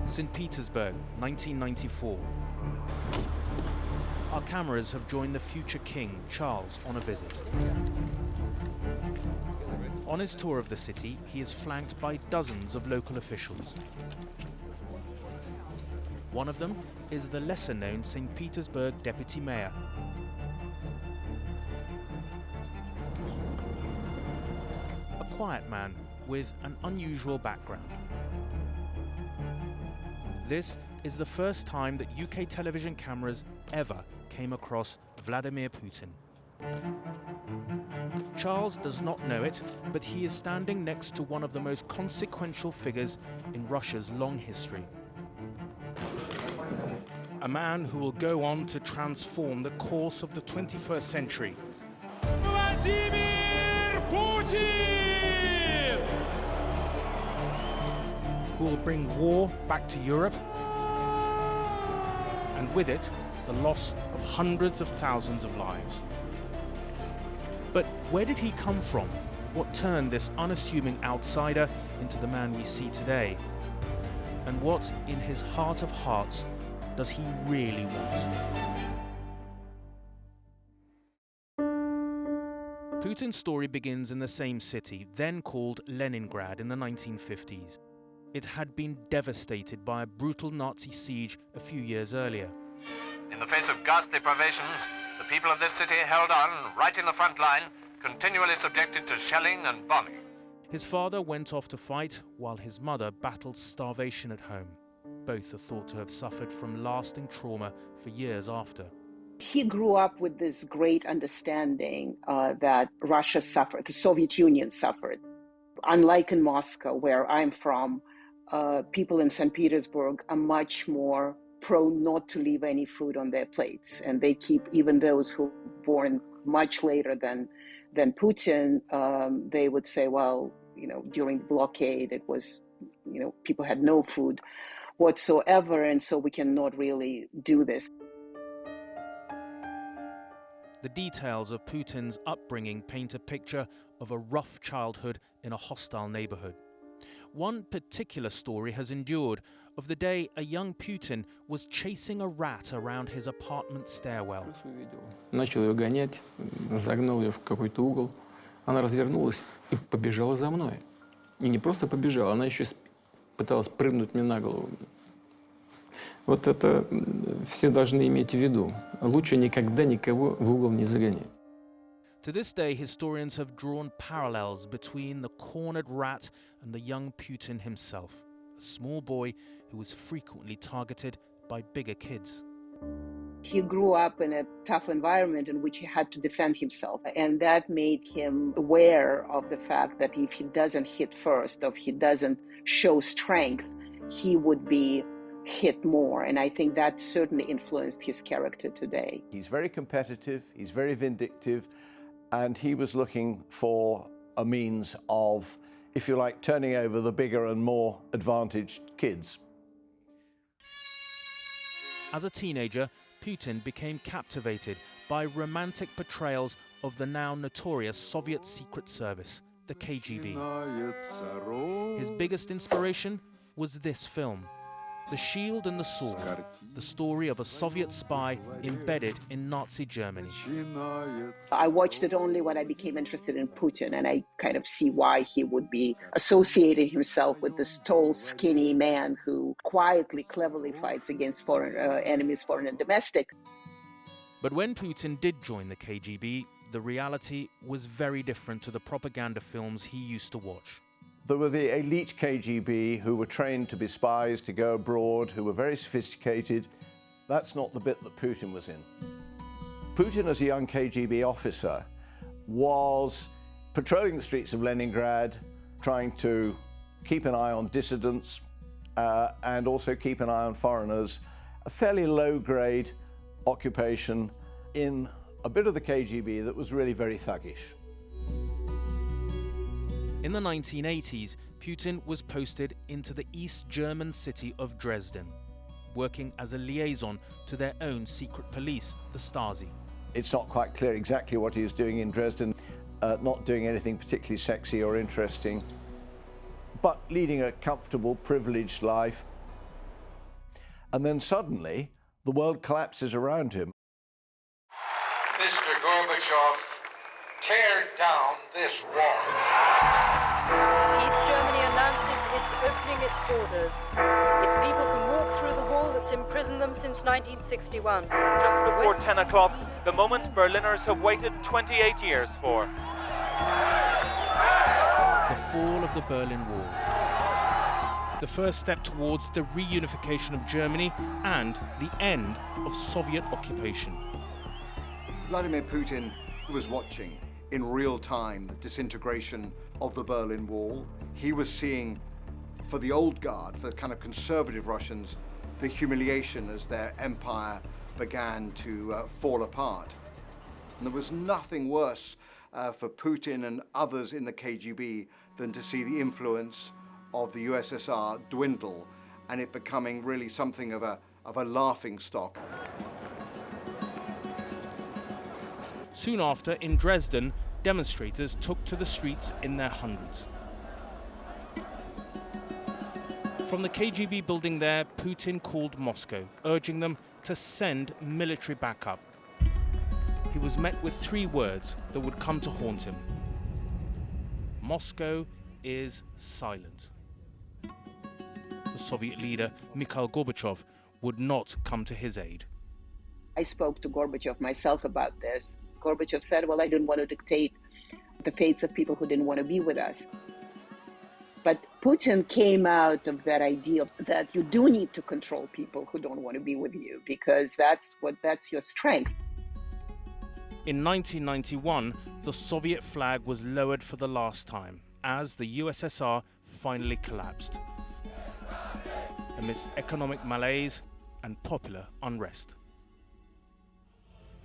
St Petersburg, 1994. Our cameras have joined the future king, Charles, on a visit. On his tour of the city, he is flanked by dozens of local officials. One of them is the lesser-known St Petersburg deputy mayor. A quiet man with an unusual background. This is the first time that UK television cameras ever came across Vladimir Putin. Charles does not know it, but he is standing next to one of the most consequential figures in Russia's long history. A man who will go on to transform the course of the 21st century. Vladimir Putin! Who will bring war back to Europe, and with it, the loss of hundreds of thousands of lives. But where did he come from? What turned this unassuming outsider into the man we see today? And what, in his heart of hearts, does he really want? Putin's story begins in the same city, then called Leningrad, in the 1950s. It had been devastated by a brutal Nazi siege a few years earlier. In the face of ghastly privations, the people of this city held on, right in the front line, continually subjected to shelling and bombing. His father went off to fight, while his mother battled starvation at home. Both are thought to have suffered from lasting trauma for years after. He grew up with this great understanding that Russia suffered, the Soviet Union suffered. Unlike in Moscow, where I'm from, people in St. Petersburg are much more prone not to leave any food on their plates. And they keep, even those who were born much later than Putin, they would say, well, during the blockade, it was, people had no food whatsoever, and so we cannot really do this. The details of Putin's upbringing paint a picture of a rough childhood in a hostile neighborhood. One particular story has endured, of the day a young Putin was chasing a rat around his apartment stairwell. Начал ее гонять, загнал ее в какой-то угол. Она развернулась и побежала за мной. И не просто побежала, она еще пыталась прыгнуть мне на голову. Вот это все должны иметь в виду. Лучше никогда никого в угол не загонять. To this day, historians have drawn parallels between the cornered rat and the young Putin himself, a small boy who was frequently targeted by bigger kids. He grew up in a tough environment in which he had to defend himself, and that made him aware of the fact that if he doesn't hit first, or if he doesn't show strength, he would be hit more, and I think that certainly influenced his character today. He's very competitive, he's very vindictive, and he was looking for a means of, if you like, turning over the bigger and more advantaged kids. As a teenager, Putin became captivated by romantic portrayals of the now notorious Soviet secret service, the KGB. His biggest inspiration was this film, The Shield and the Sword, the story of a Soviet spy embedded in Nazi Germany. I watched it only when I became interested in Putin, and I kind of see why he would be associating himself with this tall, skinny man who quietly, cleverly fights against foreign enemies, foreign and domestic. But when Putin did join the KGB, the reality was very different to the propaganda films he used to watch. There were the elite KGB who were trained to be spies, to go abroad, who were very sophisticated. That's not the bit that Putin was in. Putin, as a young KGB officer, was patrolling the streets of Leningrad, trying to keep an eye on dissidents and also keep an eye on foreigners. A fairly low-grade occupation in a bit of the KGB that was really very thuggish. In the 1980s, Putin was posted into the East German city of Dresden, working as a liaison to their own secret police, the Stasi. It's not quite clear exactly what he was doing in Dresden, not doing anything particularly sexy or interesting, but leading a comfortable, privileged life. And then suddenly, the world collapses around him. Mr. Gorbachev, tear down this wall. East Germany announces it's opening its borders. Its people can walk through the wall that's imprisoned them since 1961. Just before 10 o'clock, the moment Berliners have waited 28 years for. The fall of the Berlin Wall. The first step towards the reunification of Germany and the end of Soviet occupation. Vladimir Putin was watching in real time the disintegration of the Berlin Wall. He was seeing, for the old guard, for the kind of conservative Russians, the humiliation as their empire began to fall apart. And there was nothing worse for Putin and others in the KGB than to see the influence of the USSR dwindle and it becoming really something of a laughing stock. Soon after, in Dresden, demonstrators took to the streets in their hundreds. From the KGB building there, Putin called Moscow, urging them to send military backup. He was met with 3 words that would come to haunt him. Moscow is silent. The Soviet leader, Mikhail Gorbachev, would not come to his aid. I spoke to Gorbachev myself about this. Gorbachev said, well, I didn't want to dictate the fates of people who didn't want to be with us. But Putin came out of that idea that you do need to control people who don't want to be with you, because that's your strength. In 1991, the Soviet flag was lowered for the last time as the USSR finally collapsed amidst economic malaise and popular unrest.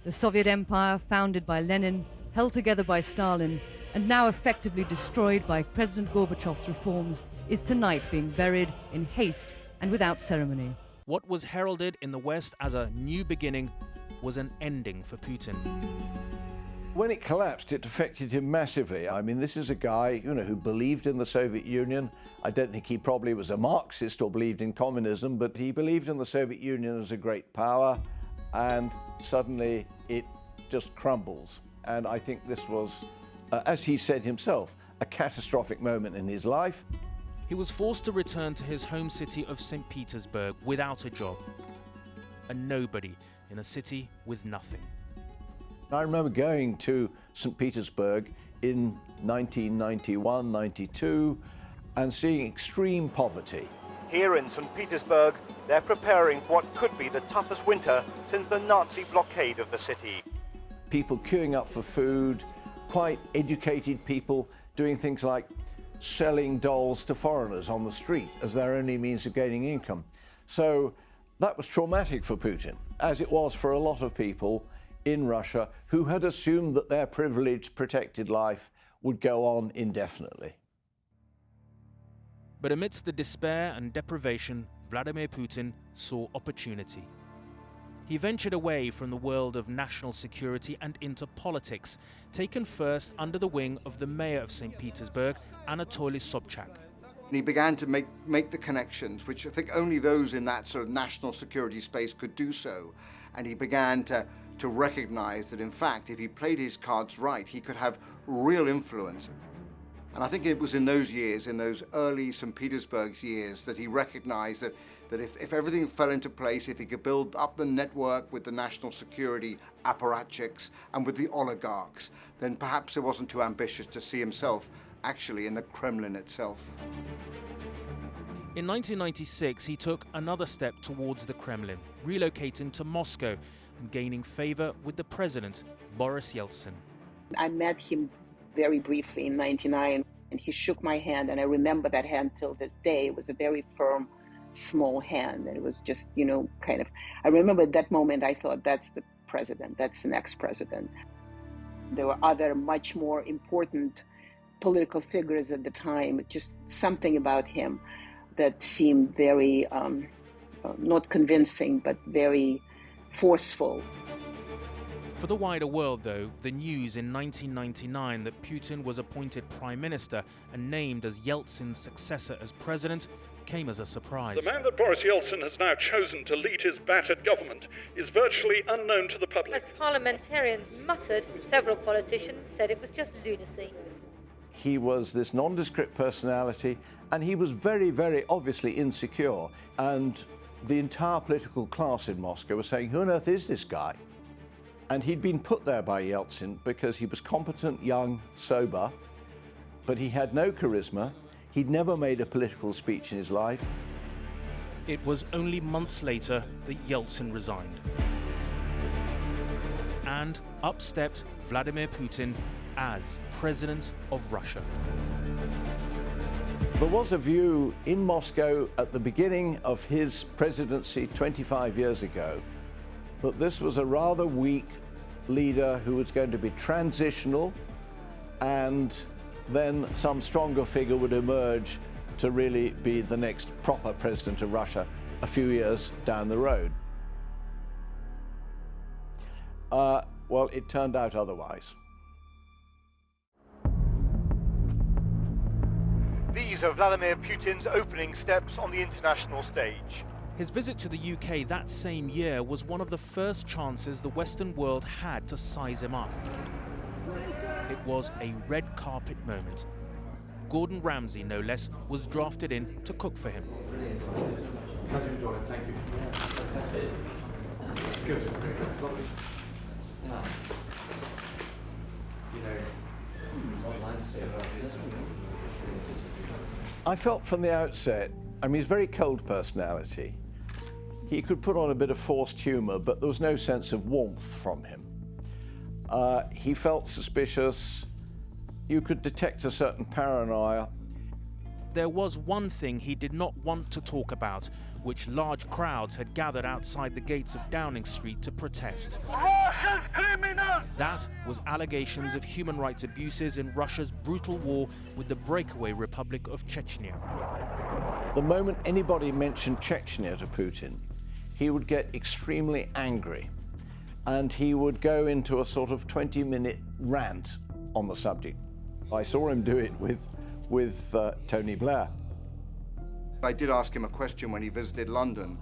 The Soviet Empire, founded by Lenin, held together by Stalin, and now effectively destroyed by President Gorbachev's reforms, is tonight being buried in haste and without ceremony. What was heralded in the West as a new beginning was an ending for Putin. When it collapsed, it affected him massively. I mean, this is a guy, who believed in the Soviet Union. I don't think he probably was a Marxist or believed in communism, but he believed in the Soviet Union as a great power, and suddenly it just crumbles. And I think this was, as he said himself, a catastrophic moment in his life. He was forced to return to his home city of St Petersburg without a job. A nobody in a city with nothing. I remember going to St Petersburg in 1991, 92, and seeing extreme poverty. Here in St Petersburg, they're preparing for what could be the toughest winter since the Nazi blockade of the city. People queuing up for food, quite educated people doing things like selling dolls to foreigners on the street as their only means of gaining income. So that was traumatic for Putin, as it was for a lot of people in Russia who had assumed that their privileged, protected life would go on indefinitely. But amidst the despair and deprivation, Vladimir Putin saw opportunity. He ventured away from the world of national security and into politics, taken first under the wing of the mayor of St. Petersburg, Anatoly Sobchak. And he began to make the connections, which I think only those in that sort of national security space could do so. And he began to recognize that, in fact, if he played his cards right, he could have real influence. And I think it was in those years, in those early St. Petersburg's years, that he recognized that if everything fell into place, if he could build up the network with the national security apparatchiks and with the oligarchs, then perhaps it wasn't too ambitious to see himself actually in the Kremlin itself. In 1996, he took another step towards the Kremlin, relocating to Moscow and gaining favor with the president, Boris Yeltsin. I met him very briefly in '99, and he shook my hand, and I remember that hand till this day. It was a very firm, small hand, and it was just, I remember at that moment I thought, that's the president, that's the next president. There were other much more important political figures at the time, just something about him that seemed very, not convincing, but very forceful. For the wider world, though, the news in 1999 that Putin was appointed prime minister and named as Yeltsin's successor as president came as a surprise. The man that Boris Yeltsin has now chosen to lead his battered government is virtually unknown to the public. As parliamentarians muttered, several politicians said it was just lunacy. He was this nondescript personality, and he was very, very obviously insecure. And the entire political class in Moscow was saying, who on earth is this guy? And he'd been put there by Yeltsin because he was competent, young, sober, but he had no charisma. He'd never made a political speech in his life. It was only months later that Yeltsin resigned. And up stepped Vladimir Putin as President of Russia. There was a view in Moscow at the beginning of his presidency 25 years ago that this was a rather weak leader who was going to be transitional, and then some stronger figure would emerge to really be the next proper president of Russia a few years down the road. Well, it turned out otherwise. These are Vladimir Putin's opening steps on the international stage. His visit to the UK that same year was one of the first chances the Western world had to size him up. It was a red carpet moment. Gordon Ramsay, no less, was drafted in to cook for him. How did you enjoy it? Thank you. Good. Lovely. I felt from the outset, I mean, he's a very cold personality. He could put on a bit of forced humour, but there was no sense of warmth from him. He felt suspicious. You could detect a certain paranoia. There was one thing he did not want to talk about, which large crowds had gathered outside the gates of Downing Street to protest. Russia's criminals! That was allegations of human rights abuses in Russia's brutal war with the breakaway republic of Chechnya. The moment anybody mentioned Chechnya to Putin, he would get extremely angry, and he would go into a sort of 20-minute rant on the subject. I saw him do it with Tony Blair. I did ask him a question when he visited London,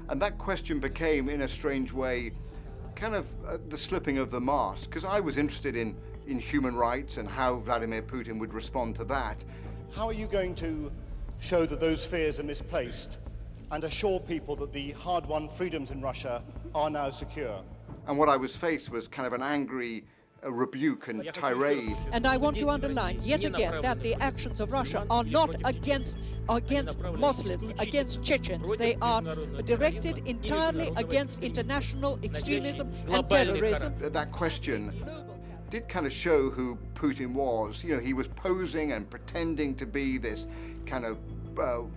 and that question became, in a strange way, kind of the slipping of the mask, because I was interested in human rights and how Vladimir Putin would respond to that. How are you going to show that those fears are misplaced and assure people that the hard-won freedoms in Russia are now secure? And what I was faced was kind of an angry rebuke and tirade. And I want to underline yet again that the actions of Russia are not against Muslims, against Chechens. They are directed entirely against international extremism and terrorism. That question did kind of show who Putin was. You know, he was posing and pretending to be this kind of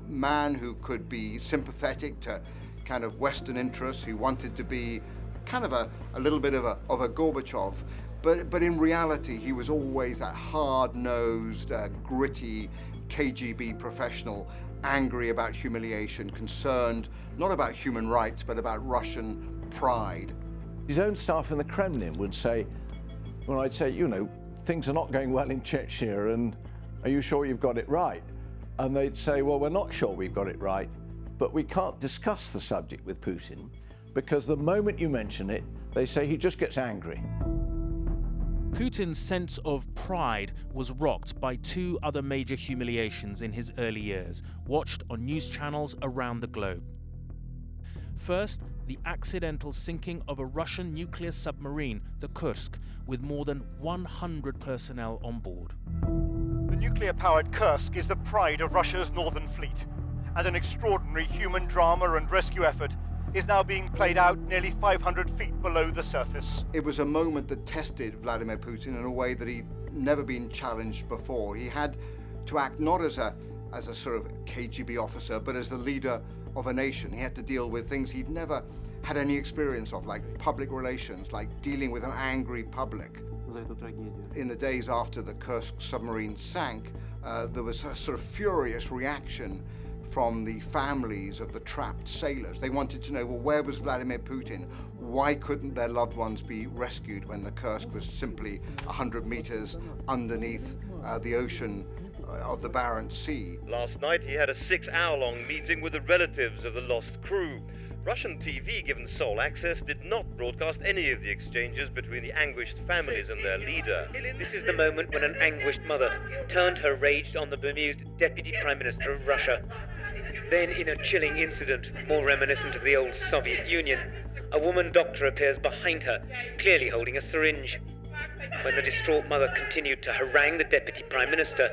man who could be sympathetic to kind of Western interests, who wanted to be kind of a little bit of a Gorbachev. But in reality, he was always that hard-nosed, gritty KGB professional, angry about humiliation, concerned not about human rights, but about Russian pride. His own staff in the Kremlin would say, when I'd say, you know, things are not going well in Chechnya, and are you sure you've got it right? And they'd say, well, we're not sure we've got it right, but we can't discuss the subject with Putin, because the moment you mention it, they say he just gets angry. Putin's sense of pride was rocked by two other major humiliations in his early years, watched on news channels around the globe. First, the accidental sinking of a Russian nuclear submarine, the Kursk, with more than 100 personnel on board. The nuclear-powered Kursk is the pride of Russia's northern fleet, and an extraordinary human drama and rescue effort is now being played out nearly 500 feet below the surface. It was a moment that tested Vladimir Putin in a way that he'd never been challenged before. He had to act not as a sort of KGB officer, but as the leader of a nation. He had to deal with things he'd never had any experience of, like public relations, like dealing with an angry public. In the days after the Kursk submarine sank, there was a sort of furious reaction from the families of the trapped sailors. They wanted to know, well, where was Vladimir Putin? Why couldn't their loved ones be rescued when the Kursk was simply 100 meters underneath the ocean of the Barents Sea. Last night he had a 6-hour-long meeting with the relatives of the lost crew. Russian TV, given sole access, did not broadcast any of the exchanges between the anguished families and their leader. This is the moment when an anguished mother turned her rage on the bemused Deputy Prime Minister of Russia. Then, in a chilling incident, more reminiscent of the old Soviet Union, a woman doctor appears behind her, clearly holding a syringe. When the distraught mother continued to harangue the Deputy Prime Minister,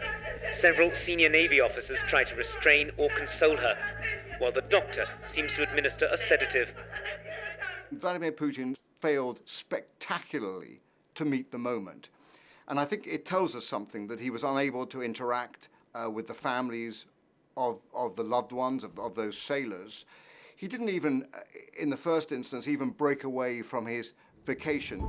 several senior Navy officers tried to restrain or console her, while the doctor seems to administer a sedative. Vladimir Putin failed spectacularly to meet the moment. And I think it tells us something that he was unable to interact with the families of the loved ones, of those sailors. He didn't even, in the first instance, even break away from his vacation.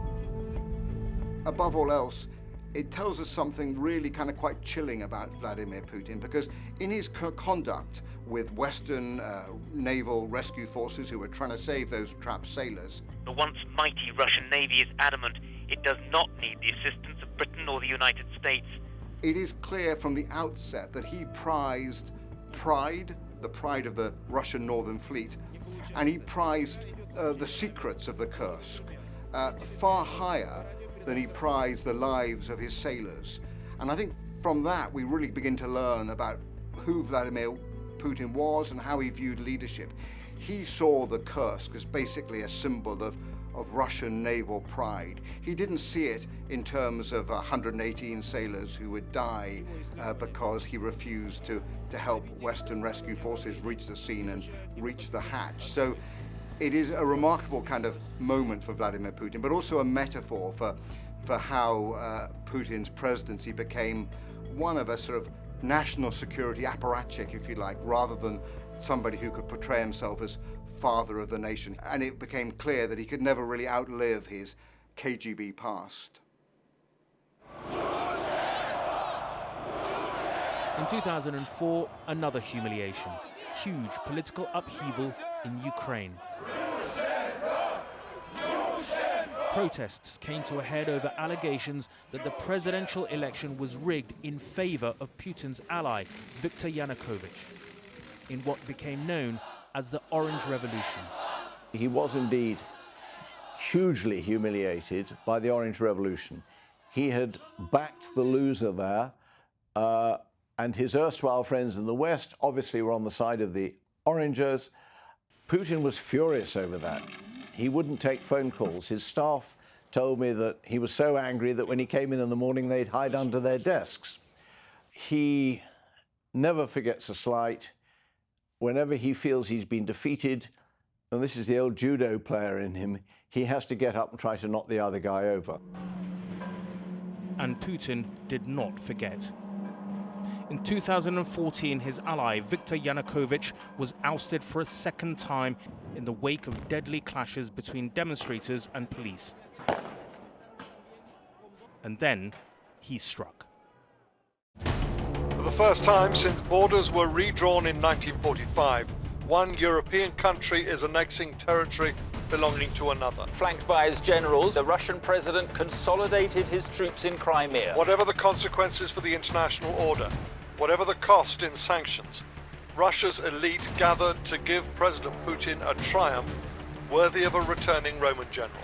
Above all else, it tells us something really kind of quite chilling about Vladimir Putin, because in his conduct with Western naval rescue forces who were trying to save those trapped sailors. The once mighty Russian Navy is adamant it does not need the assistance of Britain or the United States. It is clear from the outset that he prized pride, the pride of the Russian Northern Fleet, and he prized the secrets of the Kursk far higher than he prized the lives of his sailors. And I think from that we really begin to learn about who Vladimir Putin was and how he viewed leadership. He saw the Kursk as basically a symbol of Russian naval pride. He didn't see it in terms of 118 sailors who would die because he refused to help Western rescue forces reach the scene and reach the hatch. So it is a remarkable kind of moment for Vladimir Putin, but also a metaphor for how Putin's presidency became one of a sort of national security apparatchik, if you like, rather than somebody who could portray himself as father of the nation. And it became clear that he could never really outlive his KGB past. In 2004, another humiliation. Huge political upheaval in Ukraine. Protests came to a head over allegations that the presidential election was rigged in favor of Putin's ally, Viktor Yanukovych, in what became known as the Orange Revolution. He was indeed hugely humiliated by the Orange Revolution. He had backed the loser there, and his erstwhile friends in the West obviously were on the side of the Orangers. Putin was furious over that. He wouldn't take phone calls. His staff told me that he was so angry that when he came in the morning, they'd hide under their desks. He never forgets a slight. Whenever he feels he's been defeated, and this is the old judo player in him, he has to get up and try to knock the other guy over. And Putin did not forget. In 2014, his ally, Viktor Yanukovych, was ousted for a second time in the wake of deadly clashes between demonstrators and police. And then he struck. For the first time since borders were redrawn in 1945, one European country is annexing territory belonging to another. Flanked by his generals, the Russian president consolidated his troops in Crimea. Whatever the consequences for the international order, whatever the cost in sanctions, Russia's elite gathered to give President Putin a triumph worthy of a returning Roman general.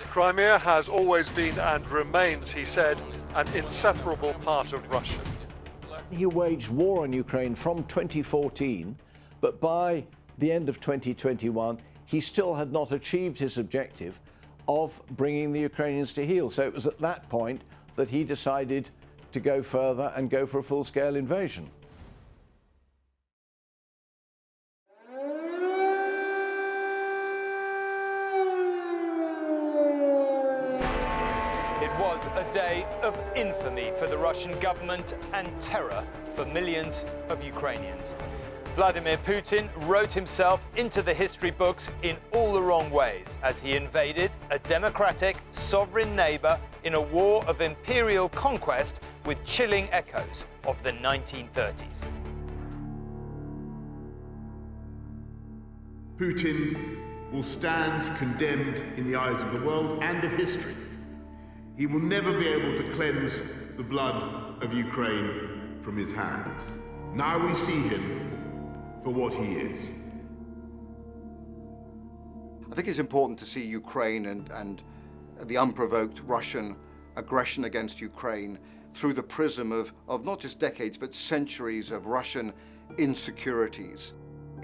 Crimea has always been and remains, he said, an inseparable part of Russia. He waged war on Ukraine from 2014, but by the end of 2021, he still had not achieved his objective of bringing the Ukrainians to heel. So it was at that point that he decided to go further and go for a full-scale invasion. It was a day of infamy for the Russian government and terror for millions of Ukrainians. Vladimir Putin wrote himself into the history books in all the wrong ways as he invaded a democratic, sovereign neighbor in a war of imperial conquest with chilling echoes of the 1930s. Putin will stand condemned in the eyes of the world and of history. He will never be able to cleanse the blood of Ukraine from his hands. Now we see him for what he is. I think it's important to see Ukraine and the unprovoked Russian aggression against Ukraine through the prism of not just decades, but centuries of Russian insecurities.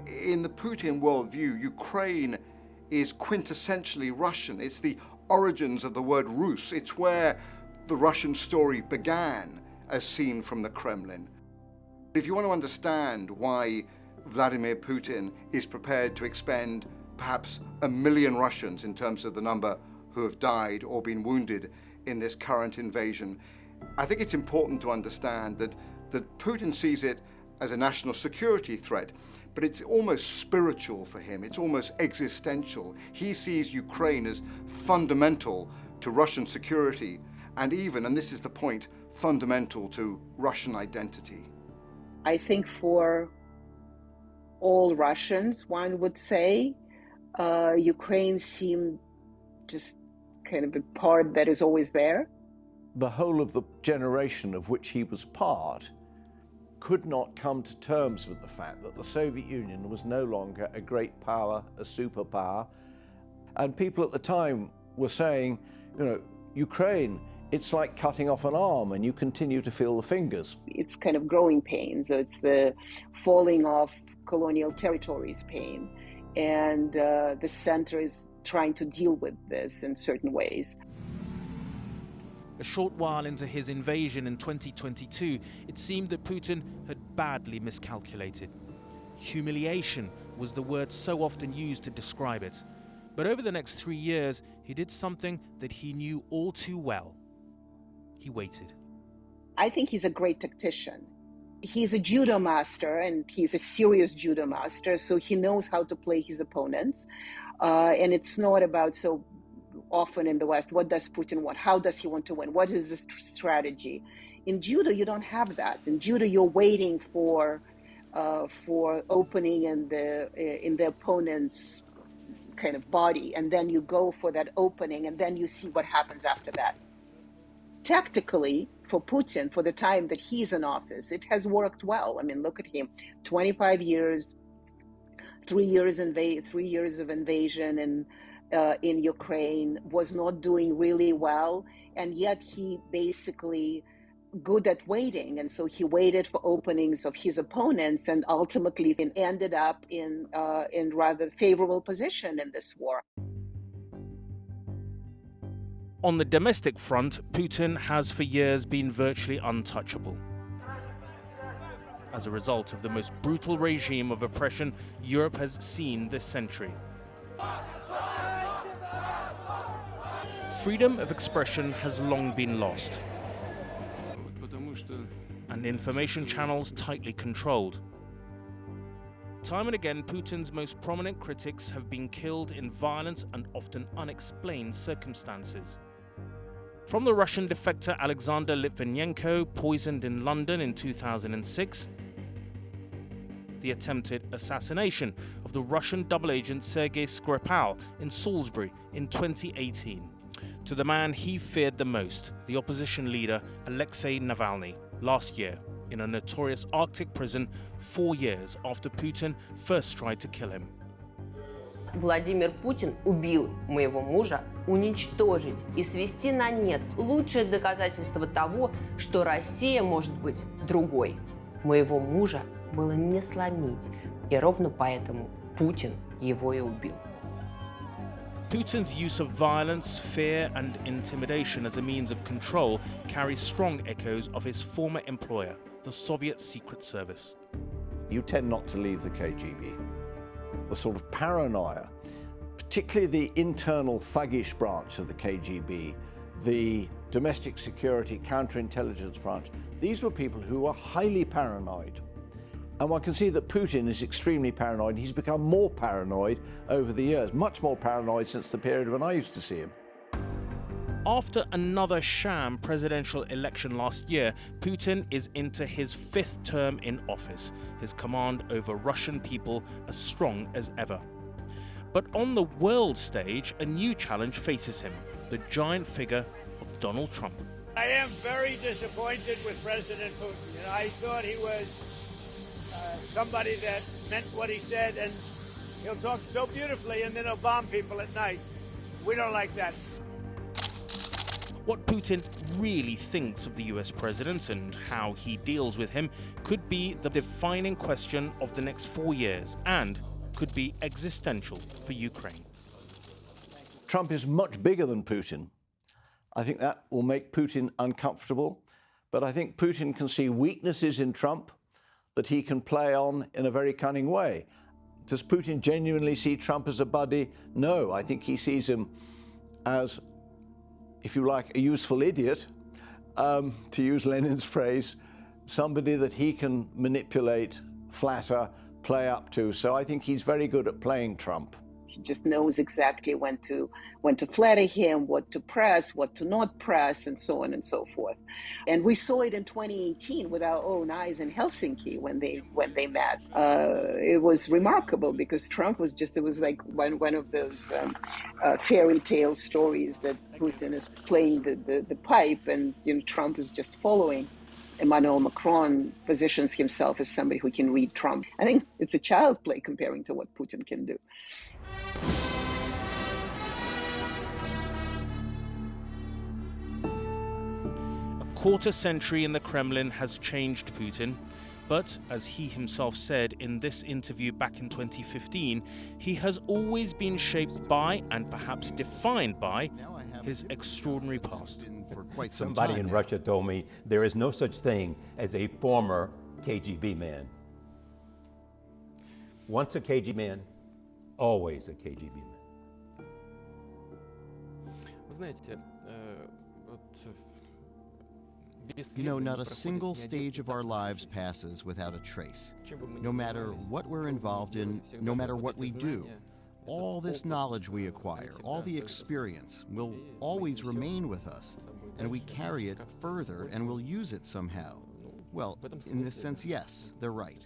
In the Putin worldview, Ukraine is quintessentially Russian. It's the origins of the word Rus. It's where the Russian story began, as seen from the Kremlin. If you want to understand why Vladimir Putin is prepared to expend perhaps 1 million Russians in terms of the number who have died or been wounded in this current invasion, I think it's important to understand that Putin sees it as a national security threat, but it's almost spiritual for him. It's almost existential. He sees Ukraine as fundamental to Russian security and even, and this is the point, fundamental to Russian identity. I think for all Russians, one would say, Ukraine seemed just kind of a part that is always there. The whole of the generation of which he was part could not come to terms with the fact that the Soviet Union was no longer a great power, a superpower. And people at the time were saying, you know, Ukraine, it's like cutting off an arm and you continue to feel the fingers. It's kind of growing pain. So it's the falling off colonial territories pain. And the center is trying to deal with this in certain ways. A short while into his invasion in 2022, it seemed that Putin had badly miscalculated. Humiliation was the word so often used to describe it. But over the next 3 years, he did something that he knew all too well. He waited. I think he's a great tactician. He's a judo master, and he's a serious judo master, so he knows how to play his opponents. And it's not about, so often in the West, what does Putin want? How does he want to win? What is the strategy? In judo, you don't have that. In judo, you're waiting for opening in the opponent's kind of body, and then you go for that opening, and then you see what happens after that. Tactically, for Putin, for the time that he's in office, it has worked well. I mean, look at him, 25 years, 3 years of invasion in Ukraine, was not doing really well, and yet he basically good at waiting, and so he waited for openings of his opponents, and ultimately ended up in rather favorable position in this war. On the domestic front, Putin has for years been virtually untouchable. As a result of the most brutal regime of oppression Europe has seen this century. Freedom of expression has long been lost, and information channels tightly controlled. Time and again, Putin's most prominent critics have been killed in violent and often unexplained circumstances. From the Russian defector Alexander Litvinenko, poisoned in London in 2006, the attempted assassination of the Russian double agent Sergei Skripal in Salisbury in 2018, to the man he feared the most, the opposition leader Alexei Navalny, last year in a notorious Arctic prison 4 years after Putin first tried to kill him. Владимир Путин убил моего мужа. Уничтожить и свести на нет лучшее доказательство того, что Россия может быть другой. Моего мужа было не сломить, и ровно поэтому Путин его и убил. Putin's use of violence, fear and intimidation as a means of control carries strong echoes of his former employer, the Soviet Secret Service. You tend not to leave the KGB. The sort of paranoia, particularly the internal thuggish branch of the KGB, the domestic security counterintelligence branch, these were people who were highly paranoid. And one can see that Putin is extremely paranoid. He's become more paranoid over the years, much more paranoid since the period when I used to see him. After another sham presidential election last year, Putin is into his 5th term in office, his command over Russian people as strong as ever. But on the world stage, a new challenge faces him, the giant figure of Donald Trump. I am very disappointed with President Putin. And I thought he was somebody that meant what he said, and he'll talk so beautifully and then he'll bomb people at night. We don't like that. What Putin really thinks of the US president and how he deals with him could be the defining question of the next 4 years and could be existential for Ukraine. Trump is much bigger than Putin. I think that will make Putin uncomfortable, but I think Putin can see weaknesses in Trump that he can play on in a very cunning way. Does Putin genuinely see Trump as a buddy? No, I think he sees him as, if you like, a useful idiot, to use Lenin's phrase, somebody that he can manipulate, flatter, play up to. So I think he's very good at playing Trump. He just knows exactly when to flatter him, what to press, what to not press, and so on and so forth. And we saw it in 2018 with our own eyes in Helsinki when they met. It was remarkable because Trump was just, it was like one of those fairy tale stories that Putin is playing the pipe and Trump is just following. Emmanuel Macron positions himself as somebody who can read Trump. I think it's a child play comparing to what Putin can do. A quarter century in the Kremlin has changed Putin, but as he himself said in this interview back in 2015, he has always been shaped by and perhaps defined by his extraordinary past. Somebody in Russia told me there is no such thing as a former KGB man. Once a KGB man, always a KGB man. You know, not a single stage of our lives passes without a trace. No matter what we're involved in, no matter what we do, all this knowledge we acquire, all the experience will always remain with us, and we carry it further and will use it somehow. Well, in this sense, yes, they're right.